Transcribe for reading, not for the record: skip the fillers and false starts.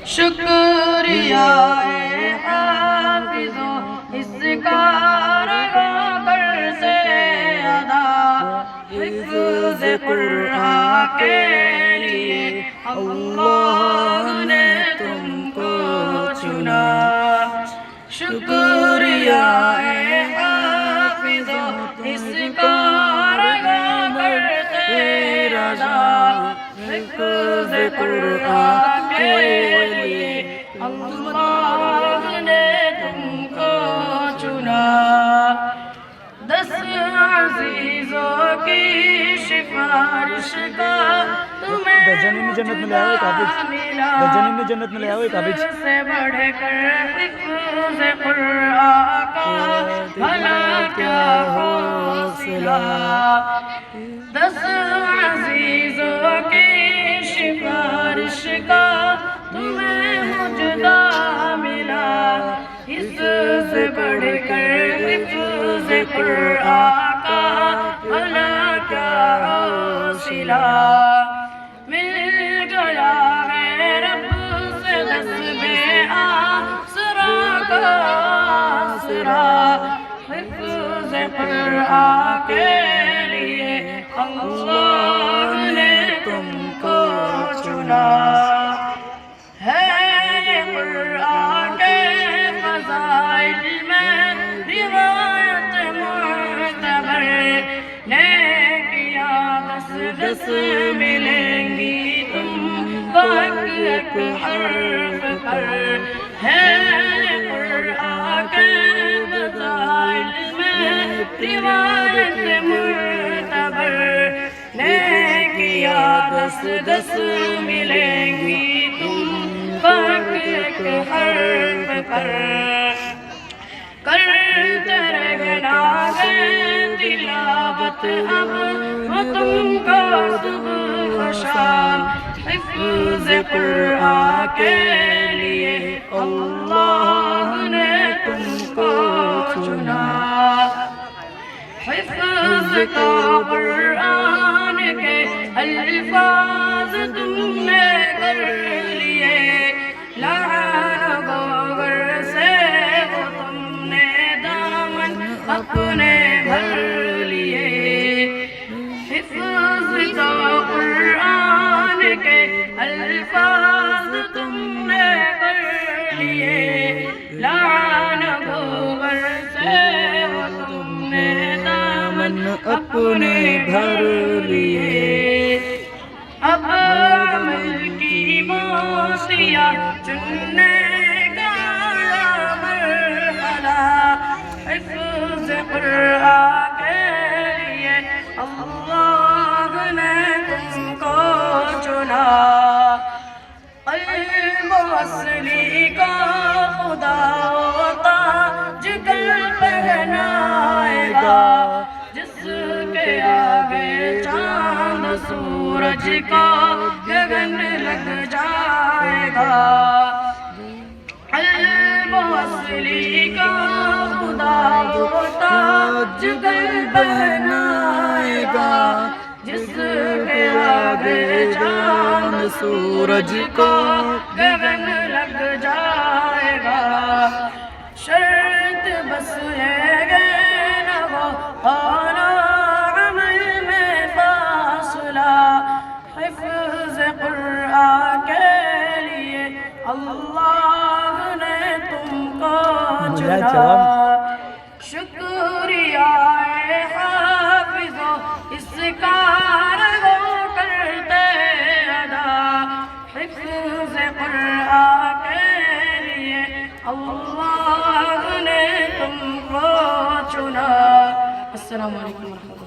شکریہ اے حافظو اس کارگاہ کر سے ادا، حفظ قرآن کے لیے اللہ نے تم کو چنا۔ شکریہ اے حافظو اس کارگاہ کر سے ادا، حفظ قرآن کے لیے اللہ نے تم کو چنا۔ 10 عزیزوں کی سفارش کا تمہیں جنت میں لے آؤ ایک عابد سے بڑھ کر حفظ قرآن کا بھلا کیا حوصلہ۔ 10 عزیزوں کی سفارش کا تمہیں مجدہ ملا، اس سے بڑھ کر حفظ قرآن کا بھلا کیا حوصلہ۔ مل گیا ہے رب سے 10 بے آسرا کا آسرا، حفظ قرآن کے لیے اللہ نے تم کو چنا۔ ہے قرآن کے فضائل میں روایت معتبر، نیکیاں 10 ملیں گی تم کو ایک حرف پر۔ ہے قرآن کے فضائل میں روایت معتبر، نیکیاں 10 ملیں گی تم کو ایک حرف پر۔ کرتے رہنا ہے تلاوت اب وہ تم کو صبح و شام، حفظ قرآن کے لیے اللہ نے تم کو چنا۔ حفظ کا قرآن کے الفاظ تم نے کر لیے، لعن غوغر سے وہ تم نے دامن اپنے بھر لیے۔ حفظ کا قرآن کے الفاظ تم نے کر لیے، لعن غوغر سے وہ تم نے دامن اپنے بھر لیے۔ اب عمل کی موسیٰ چننے کا مرحلہ، حفظ قرآن کے لیے اللہ نے تم کو چنا۔ قلب وصلی کا خدا تاج کل پہنائے گا، جس کے آگے چاند سورج کا گگن لگ جائے گا۔ قلب وصلی کا خدا وہ تاج کل پہنائے گا، جس کے آگے چاند سورج کا گگن لگ جائے گا۔ شرط بس ہے نہ وہ اور عمل میں فاصلہ، حفظ قرآن کے لیے اللہ نے تم کو چنا۔ شکریہ اے حافظو اس کارگاہ کرتے ادا، حفظ قرآن کے لیے اللہ نے تم کو چنا۔ السلام علیکم ورحمۃ اللہ۔